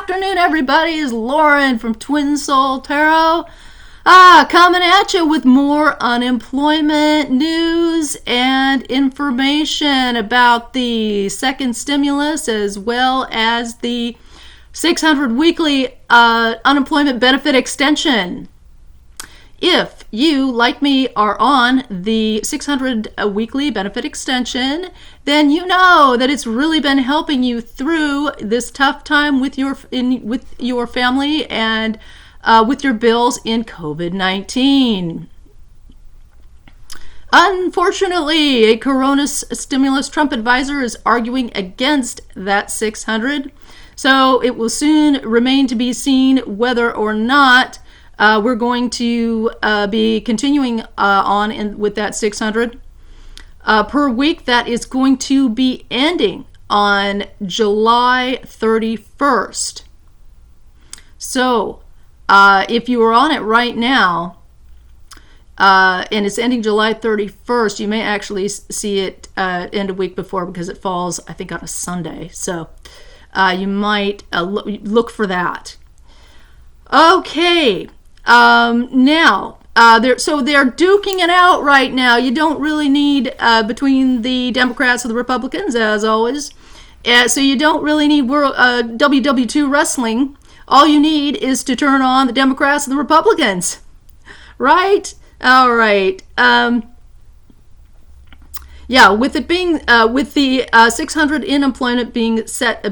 afternoon, everybody. It's Lauren from Twin Soul Tarot. Coming at you with more unemployment news and information about the second stimulus as well as the 600 weekly unemployment benefit extension. If you, like me, are on the 600 weekly benefit extension, then you know that it's really been helping you through this tough time with your family and with your bills in COVID-19. Unfortunately, a corona stimulus Trump advisor is arguing against that 600, so it will soon remain to be seen whether or not we're going to be continuing on with that 600 per week. That is going to be ending on July 31st. So if you are on it right now and it's ending July 31st, you may actually see it end a week before because it falls, I think, on a Sunday. So you might look for that. Okay. Now, they're duking it out right now. You don't really need, between the Democrats and the Republicans, as always. So you don't really need WW2 wrestling. All you need is to turn on the Democrats and the Republicans. Right? All right. With it being, with the 600 in employment being set,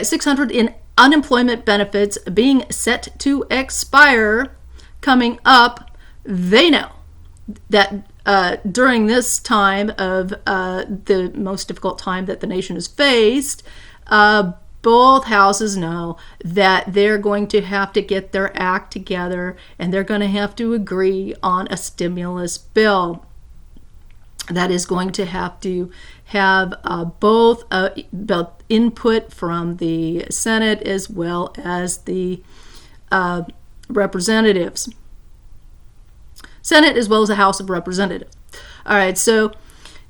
600 in unemployment benefits being set to expire coming up, they know that during this time of the most difficult time that the nation has faced, both houses know that they're going to have to get their act together and they're going to have to agree on a stimulus bill that is going to have both input from the Senate as well as the representatives. Senate as well as the House of Representatives. All right, so,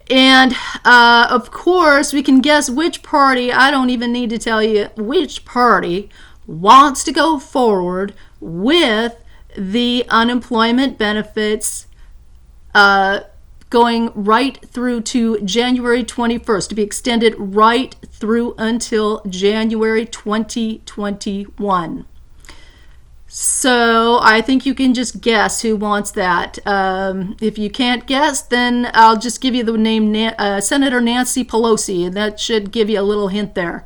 and of course, we can guess which party, I don't even need to tell you which party wants to go forward with the unemployment benefits going right through to January 21st, to be extended right through until January 2021. So I think you can just guess who wants that. If you can't guess, then I'll just give you the name Senator Nancy Pelosi, and that should give you a little hint there.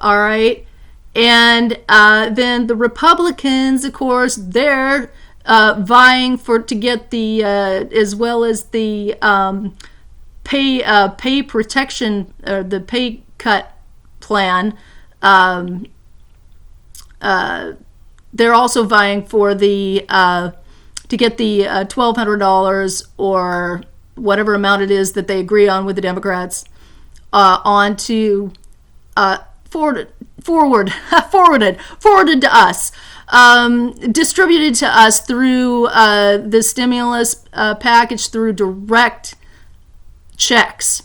All right. And then the Republicans, of course, they're vying to get the as well as the pay protection or the pay cut plan. They're also vying for the to get the $1,200 or whatever amount it is that they agree on with the Democrats onto forwarded to us. Distributed to us through the stimulus package through direct checks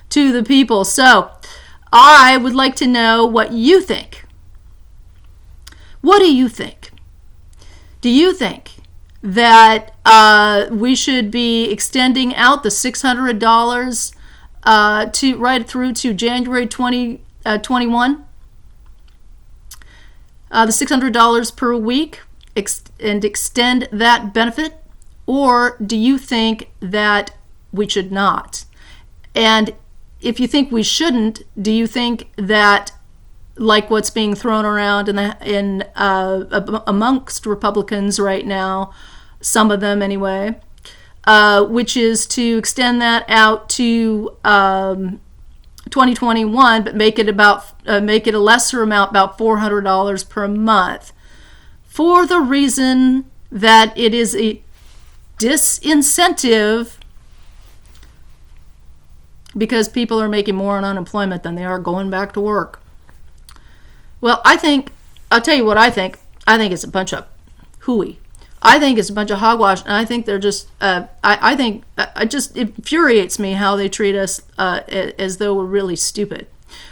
to the people. So I would like to know what you think. What do you think? Do you think that we should be extending out the $600 to right through to January 2021? The $600 per week and extend that benefit? Or do you think that we should not? And if you think we shouldn't, do you think that, like what's being thrown around amongst Republicans right now, some of them anyway, which is to extend that out to 2021, but make it a lesser amount, about $400 per month, for the reason that it is a disincentive because people are making more on unemployment than they are going back to work. Well, I'll tell you what I think. I think it's a bunch of hooey. I think it's a bunch of hogwash, and I think they're just, I think it just infuriates me how they treat us as though we're really stupid.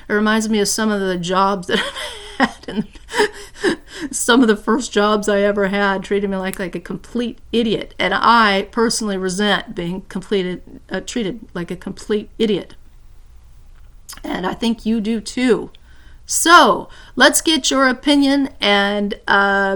It reminds me of some of the jobs that had in some of the first jobs I ever had treated me like a complete idiot. And I personally resent being treated like a complete idiot. And I think you do too. So let's get your opinion, and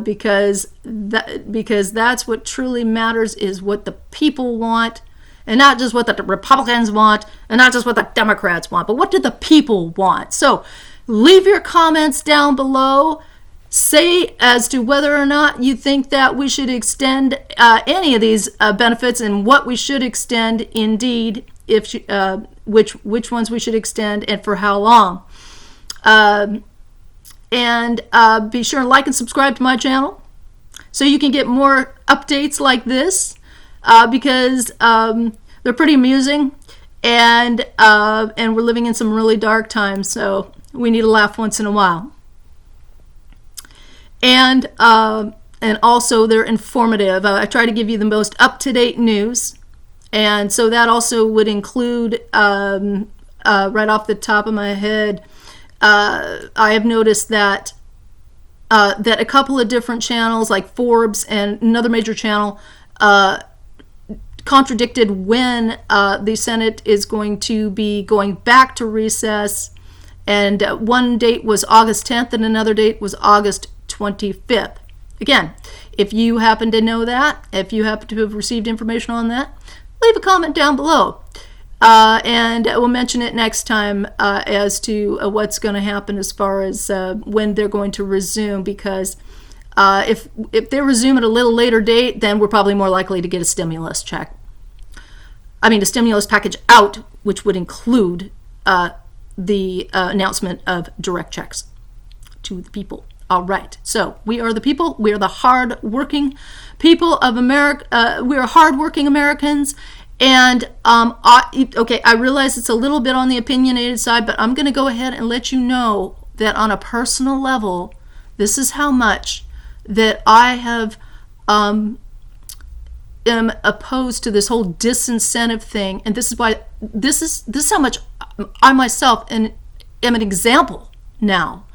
because that's what truly matters, is what the people want, and not just what the Republicans want, and not just what the Democrats want, but what do the people want? So leave your comments down below. Say as to whether or not you think that we should extend any of these benefits, and what we should extend indeed, if which ones we should extend and for how long. And be sure and like and subscribe to my channel so you can get more updates like this, because they're pretty amusing, and we're living in some really dark times, so we need to laugh once in a while. And also they're informative. I try to give you the most up-to-date news, and so that also would include, right off the top of my head, I have noticed that a couple of different channels, like Forbes and another major channel, contradicted when the Senate is going to be going back to recess. And one date was August 10th and another date was August 25th. Again, if you happen to know that, if you happen to have received information on that, leave a comment down below. And we'll mention it next time as to what's going to happen as far as when they're going to resume, because if they resume at a little later date, then we're probably more likely to get a stimulus check. I mean, a stimulus package out, which would include the announcement of direct checks to the people. All right, so we are the people. We are the hard-working people of America. We are hard-working Americans. And I realize it's a little bit on the opinionated side, but I'm going to go ahead and let you know that on a personal level, this is how much that I have am opposed to this whole disincentive thing, and this is why this is how much I myself am an example now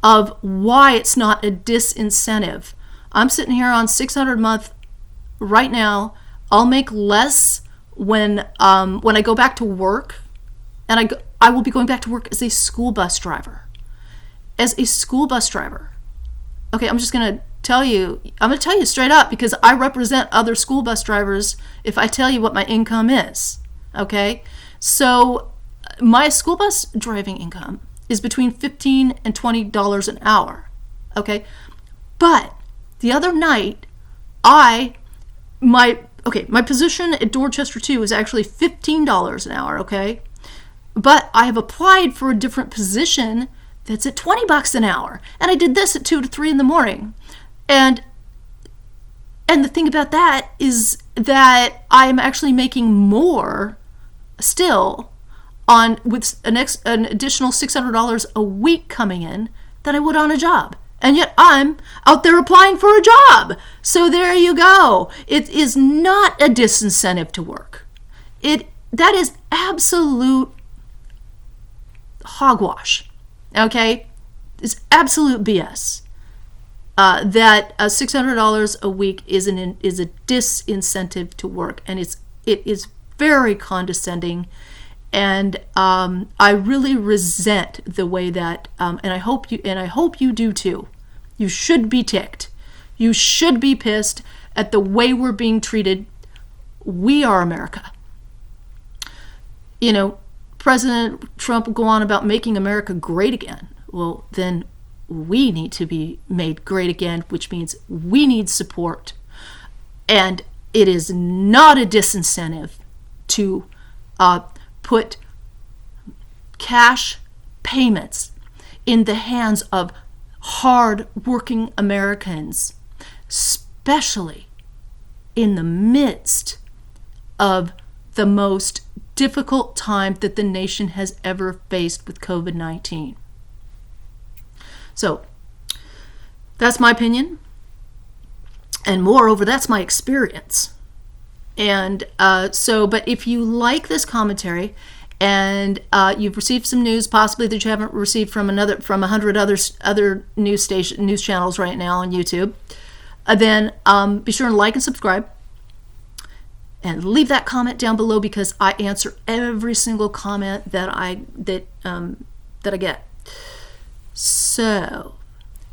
of why it's not a disincentive. I'm sitting here on $600 a month right now. I'll make less when I go back to work, and I will be going back to work as a school bus driver. As a school bus driver. Okay, I'm going to tell you straight up, because I represent other school bus drivers if I tell you what my income is. Okay? So my school bus driving income is between $15 and $20 an hour. Okay? But the other night, my position at Dorchester 2 is actually $15 an hour, okay? But I have applied for a different position that's at $20 an hour. And I did this at 2 to 3 in the morning. And the thing about that is that I'm actually making more still with an additional $600 a week coming in than I would on a job. And yet I'm out there applying for a job. So there you go. It is not a disincentive to work. That is absolute hogwash. Okay? It's absolute BS. That $600 a week is a disincentive to work, and it is very condescending. And I really resent the way that, and I hope you do too. You should be ticked. You should be pissed at the way we're being treated. We are America. You know, President Trump will go on about making America great again. Well, then we need to be made great again, which means we need support. And it is not a disincentive to put cash payments in the hands of hard-working Americans, especially in the midst of the most difficult time that the nation has ever faced with COVID-19. So that's my opinion, and moreover, that's my experience. And but if you like this commentary, and you've received some news possibly that you haven't received from 100 other news channels right now on YouTube, then be sure to like and subscribe. And leave that comment down below, because I answer every single comment that I get. So,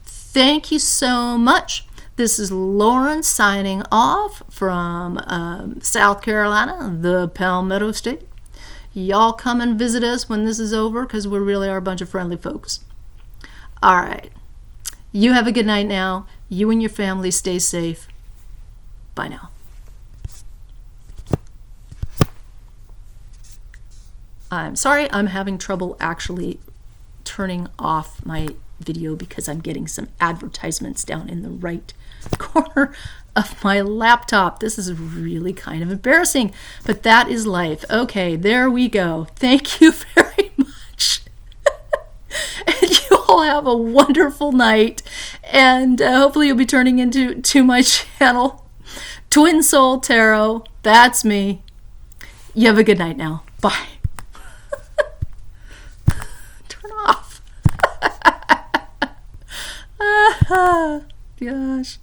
thank you so much. This is Lauren signing off from South Carolina, the Palmetto State. Y'all come and visit us when this is over, because we really are a bunch of friendly folks. All right. You have a good night now. You and your family stay safe. Bye now. I'm sorry, I'm having trouble actually turning off my video because I'm getting some advertisements down in the right corner of my laptop. This is really kind of embarrassing, but that is life. Okay, there we go. Thank you very much. And you all have a wonderful night, and hopefully you'll be turning into my channel, Twin Soul Tarot. That's me. You have a good night now. Bye. Gosh.